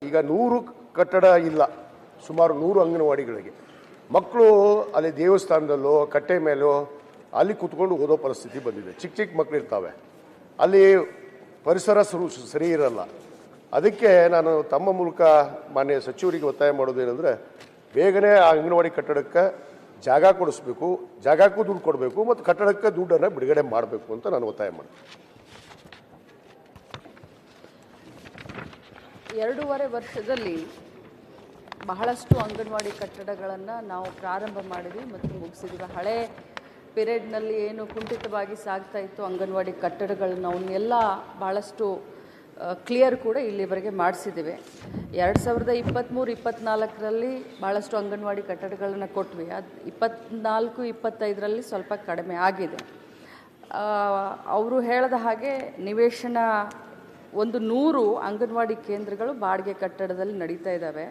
ಈಗ 100 ಕಟ್ಟಡ ಇಲ್ಲ, ಸುಮಾರು 100 ಅಂಗನವಾಡಿಗಳಿಗೆ ಮಕ್ಕಳು ಅಲ್ಲಿ ದೇವಸ್ಥಾನದಲ್ಲೋ ಕಟ್ಟೆ ಮೇಲೋ ಅಲ್ಲಿ ಕೂತ್ಕೊಂಡು ಓದೋ ಪರಿಸ್ಥಿತಿ ಬಂದಿದೆ. ಚಿಕ್ಕ ಚಿಕ್ಕ ಮಕ್ಕಳು ಇರ್ತಾವೆ, ಅಲ್ಲಿ ಪರಿಸರ ಸರಿ ಇರಲ್ಲ. ಅದಕ್ಕೆ ನಾನು ತಮ್ಮ ಮೂಲಕ ಮಾನ್ಯ ಸಚಿವರಿಗೆ ಒತ್ತಾಯ ಮಾಡೋದು ಏನಂದರೆ, ಬೇಗನೆ ಆ ಅಂಗನವಾಡಿ ಕಟ್ಟಡಕ್ಕೆ ಜಾಗ ಕೊಡಿಸ್ಬೇಕು, ಜಾಗಕ್ಕೂ ದುಡ್ಡು ಕೊಡಬೇಕು ಮತ್ತು ಕಟ್ಟಡಕ್ಕೆ ದುಡ್ಡನ್ನು ಬಿಡುಗಡೆ ಮಾಡಬೇಕು ಅಂತ ನಾನು ಒತ್ತಾಯ ಮಾಡ್ತೀನಿ. 2.5 ವರ್ಷದಲ್ಲಿ ಬಹಳಷ್ಟು ಅಂಗನವಾಡಿ ಕಟ್ಟಡಗಳನ್ನು ನಾವು ಪ್ರಾರಂಭ ಮಾಡಿದ್ವಿ ಮತ್ತು ಮುಗಿಸಿದ್ವಿ. ಹಳೆ ಪೀರಿಯಡ್ನಲ್ಲಿ ಏನು ಕುಂಠಿತವಾಗಿ ಸಾಗ್ತಾ ಇತ್ತು ಅಂಗನವಾಡಿ ಕಟ್ಟಡಗಳನ್ನ ಅವನ್ನೆಲ್ಲ ಭಾಳಷ್ಟು ಕ್ಲಿಯರ್ ಕೂಡ ಇಲ್ಲಿವರೆಗೆ ಮಾಡಿಸಿದ್ದೇವೆ. 2023-24ರಲ್ಲಿ ಭಾಳಷ್ಟು ಅಂಗನವಾಡಿ ಕಟ್ಟಡಗಳನ್ನು ಕೊಟ್ವಿ. ಅದು 24-25ರಲ್ಲಿ ಸ್ವಲ್ಪ ಕಡಿಮೆ ಆಗಿದೆ. ಅವರು ಹೇಳಿದ ಹಾಗೆ ನಿವೇಶನ 100 ಅಂಗನವಾಡಿ ಕೇಂದ್ರಗಳು ಬಾಡಿಗೆ ಕಟ್ಟಡದಲ್ಲಿ ನಡೀತಾ ಇದ್ದಾವೆ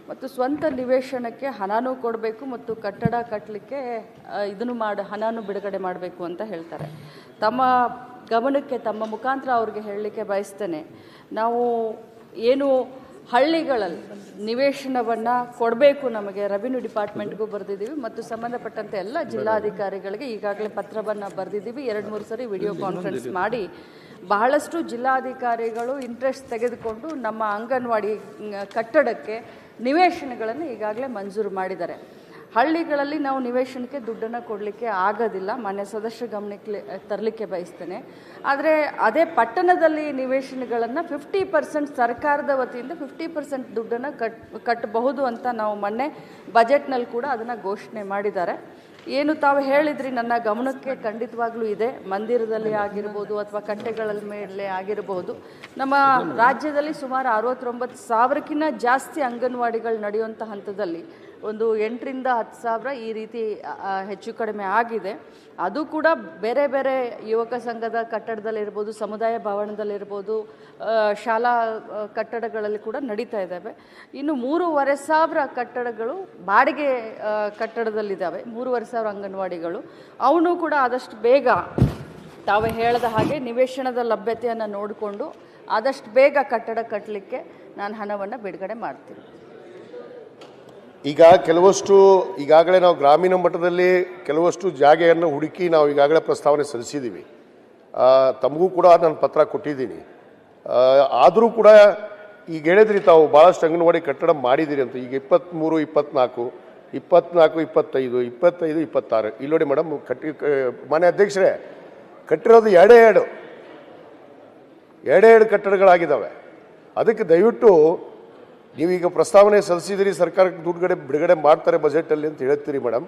ಮತ್ತು ಸ್ವಂತ ನಿವೇಶನಕ್ಕೆ ಹಣನೂ ಕೊಡಬೇಕು ಮತ್ತು ಕಟ್ಟಡ ಕಟ್ಟಲಿಕ್ಕೆ ಹಣನೂ ಬಿಡುಗಡೆ ಮಾಡಬೇಕು ಅಂತ ಹೇಳ್ತಾರೆ. ತಮ್ಮ ಗಮನಕ್ಕೆ ತಮ್ಮ ಮುಖಾಂತರ ಅವ್ರಿಗೆ ಹೇಳಲಿಕ್ಕೆ ಬಯಸ್ತೇನೆ, ನಾವು ಏನು ಹಳ್ಳಿಗಳಲ್ಲಿ ನಿವೇಶನವನ್ನು ಕೊಡಬೇಕು, ನಮಗೆ ರೆವಿನ್ಯೂ ಡಿಪಾರ್ಟ್ಮೆಂಟ್ಗೂ ಬರೆದಿದ್ದೀವಿ ಮತ್ತು ಸಂಬಂಧಪಟ್ಟಂತೆ ಎಲ್ಲ ಜಿಲ್ಲಾಧಿಕಾರಿಗಳಿಗೆ ಈಗಾಗಲೇ ಪತ್ರವನ್ನು ಬರೆದಿದ್ದೀವಿ. 2-3 ಸರಿ ವಿಡಿಯೋ ಕಾನ್ಫರೆನ್ಸ್ ಮಾಡಿ ಬಹಳಷ್ಟು ಜಿಲ್ಲಾಧಿಕಾರಿಗಳು ಇಂಟ್ರೆಸ್ಟ್ ತೆಗೆದುಕೊಂಡು ನಮ್ಮ ಅಂಗನವಾಡಿ ಕಟ್ಟಡಕ್ಕೆ ನಿವೇಶನಗಳನ್ನು ಈಗಾಗಲೇ ಮಂಜೂರು ಮಾಡಿದ್ದಾರೆ. ಹಳ್ಳಿಗಳಲ್ಲಿ ನಾವು ನಿವೇಶನಕ್ಕೆ ದುಡ್ಡನ್ನು ಕೊಡಲಿಕ್ಕೆ ಆಗೋದಿಲ್ಲ, ಮಾನ್ಯ ಸದಸ್ಯರ ಗಮನಕ್ಕೆ ತರಲಿಕ್ಕೆ ಬಯಸ್ತೇನೆ. ಆದರೆ ಅದೇ ಪಟ್ಟಣದಲ್ಲಿ ನಿವೇಶನಗಳನ್ನು 50% ಸರ್ಕಾರದ ವತಿಯಿಂದ 50% ದುಡ್ಡನ್ನು ಕಟ್ಟಬಹುದು ಅಂತ ನಾವು ಮೊನ್ನೆ ಬಜೆಟ್ನಲ್ಲಿ ಕೂಡ ಅದನ್ನು ಘೋಷಣೆ ಮಾಡಿದ್ದಾರೆ. ಏನು ತಾವು ಹೇಳಿದ್ರಿ ನನ್ನ ಗಮನಕ್ಕೆ ಖಂಡಿತವಾಗ್ಲೂ ಇದೆ. ಮಂದಿರದಲ್ಲಿ ಆಗಿರ್ಬೋದು ಅಥವಾ ಕಟ್ಟೆಗಳ ಮೇಲೆ ಆಗಿರಬಹುದು, ನಮ್ಮ ರಾಜ್ಯದಲ್ಲಿ ಸುಮಾರು 69,000ಕ್ಕಿಂತ ಜಾಸ್ತಿ ಅಂಗನವಾಡಿಗಳು ನಡೆಯುವಂಥ ಹಂತದಲ್ಲಿ ಒಂದು 8ರಿಂದ 10,000 ಈ ರೀತಿ ಹೆಚ್ಚು ಕಡಿಮೆ ಆಗಿದೆ. ಅದು ಕೂಡ ಬೇರೆ ಬೇರೆ ಯುವಕ ಸಂಘದ ಕಟ್ಟಡದಲ್ಲಿರ್ಬೋದು, ಸಮುದಾಯ ಭವನದಲ್ಲಿರ್ಬೋದು, ಶಾಲಾ ಕಟ್ಟಡಗಳಲ್ಲಿ ಕೂಡ ನಡೀತಾ ಇದ್ದಾವೆ. ಇನ್ನು 3,500 ಕಟ್ಟಡಗಳು ಬಾಡಿಗೆ ಕಟ್ಟಡದಲ್ಲಿದ್ದಾವೆ, 3,500 ಅಂಗನವಾಡಿಗಳು. ಅವನು ಕೂಡ ಆದಷ್ಟು ಬೇಗ ತಾವು ಹೇಳಿದ ಹಾಗೆ ನಿವೇಶನದ ಲಭ್ಯತೆಯನ್ನು ನೋಡಿಕೊಂಡು ಆದಷ್ಟು ಬೇಗ ಕಟ್ಟಡ ಕಟ್ಟಲಿಕ್ಕೆ ನಾನು ಹಣವನ್ನು ಬಿಡುಗಡೆ ಮಾಡ್ತೀನಿ. ಈಗ ಕೆಲವಷ್ಟು ಈಗಾಗಲೇ ನಾವು ಗ್ರಾಮೀಣ ಮಟ್ಟದಲ್ಲಿ ಕೆಲವಷ್ಟು ಜಾಗೆಯನ್ನು ಹುಡುಕಿ ನಾವು ಈಗಾಗಲೇ ಪ್ರಸ್ತಾವನೆ ಸಲ್ಲಿಸಿದ್ದೀವಿ. ತಮಗೂ ಕೂಡ ನಾನು ಪತ್ರ ಕೊಟ್ಟಿದ್ದೀನಿ. ಆದರೂ ಕೂಡ ಈಗ ಹೇಳಿದ್ರಿ ತಾವು ಭಾಳಷ್ಟು ಅಂಗನವಾಡಿ ಕಟ್ಟಡ ಮಾಡಿದ್ದೀರಿ ಅಂತ. ಈಗ 23, 24, 24, 25, 25, 26 ಇಲ್ಲಿ ನೋಡಿ ಮೇಡಮ್, ಮಾನ್ಯ ಅಧ್ಯಕ್ಷರೇ, ಕಟ್ಟಿರೋದು ಎರಡೇ ಕಟ್ಟಡಗಳಾಗಿದ್ದಾವೆ. ಅದಕ್ಕೆ ದಯವಿಟ್ಟು ನೀವೀಗ ಪ್ರಸ್ತಾವನೆ ಸಲ್ಲಿಸಿದಿರಿ, ಸರ್ಕಾರಕ್ಕೆ ಬಿಡುಗಡೆ ಮಾಡ್ತಾರೆ ಬಜೆಟಲ್ಲಿ ಅಂತ ಹೇಳ್ತೀರಿ ಮೇಡಮ್.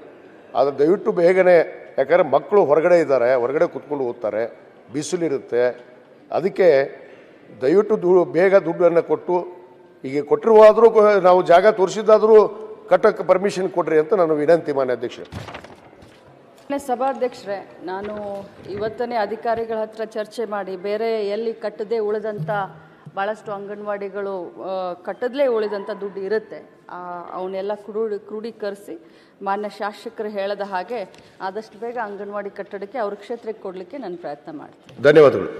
ಆದರೆ ದಯವಿಟ್ಟು ಬೇಗನೆ, ಯಾಕಂದರೆ ಮಕ್ಕಳು ಹೊರಗಡೆ ಇದ್ದಾರೆ, ಹೊರಗಡೆ ಕೂತ್ಕೊಂಡು ಓದ್ತಾರೆ, ಬಿಸಿಲಿರುತ್ತೆ. ಅದಕ್ಕೆ ದಯವಿಟ್ಟು ಬೇಗ ದುಡ್ಡನ್ನು ಕೊಟ್ಟು, ಈಗ ಕೊಟ್ಟಿರುವಾದರೂ ನಾವು ಜಾಗ ತೋರಿಸಿದ್ದಾದರೂ ಕಟ್ಟಕ್ಕೆ ಪರ್ಮಿಷನ್ ಕೊಡ್ರಿ ಅಂತ ನಾನು ವಿನಂತಿ. ಮಾನ್ಯ ಅಧ್ಯಕ್ಷರೇ, ಸಭಾಧ್ಯಕ್ಷರೇ, ನಾನು ಇವತ್ತನೇ ಅಧಿಕಾರಿಗಳ ಹತ್ರ ಚರ್ಚೆ ಮಾಡಿ ಬೇರೆ ಎಲ್ಲಿ ಕಟ್ಟದೇ ಉಳಿದಂಥ ಭಾಳಷ್ಟು ಅಂಗನವಾಡಿಗಳು ಕಟ್ಟದಲೇ ಉಳಿದಂಥ ದುಡ್ಡು ಇರುತ್ತೆ, ಅವನ್ನೆಲ್ಲ ಕ್ರೋಢೀಕರಿಸಿ ಮಾನ್ಯ ಶಾಸಕರು ಹೇಳದ ಹಾಗೆ ಆದಷ್ಟು ಬೇಗ ಅಂಗನವಾಡಿ ಕಟ್ಟಡಕ್ಕೆ ಅವ್ರ ಕ್ಷೇತ್ರಕ್ಕೆ ಕೊಡಲಿಕ್ಕೆ ನಾನು ಪ್ರಯತ್ನ ಮಾಡ್ತೀನಿ. ಧನ್ಯವಾದಗಳು.